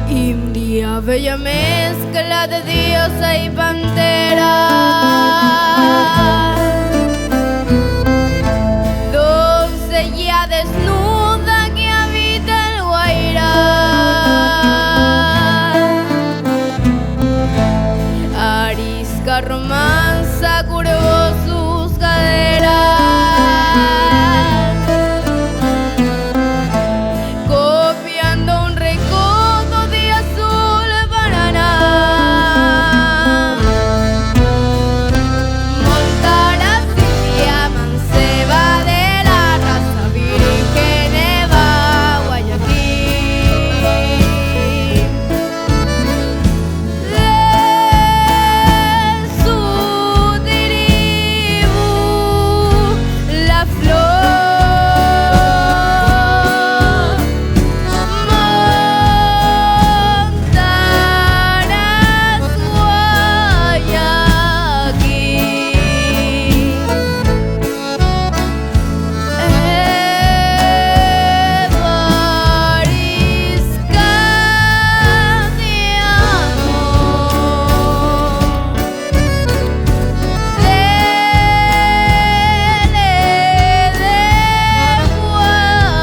India, bella mezcla de diosa y pantera, doncella desnuda que habita el Guairá, arisca romanza curvó sus caderas, copiando un recodo de azul Paraná. Montaras India, manceba de la raza virgen Eva Guayaquil. De su tribu la flor Montaras Guayaquil. Evarisca de amor, de guaraní.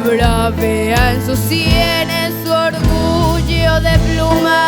Bravea en sus sienes su orgullo de pluma.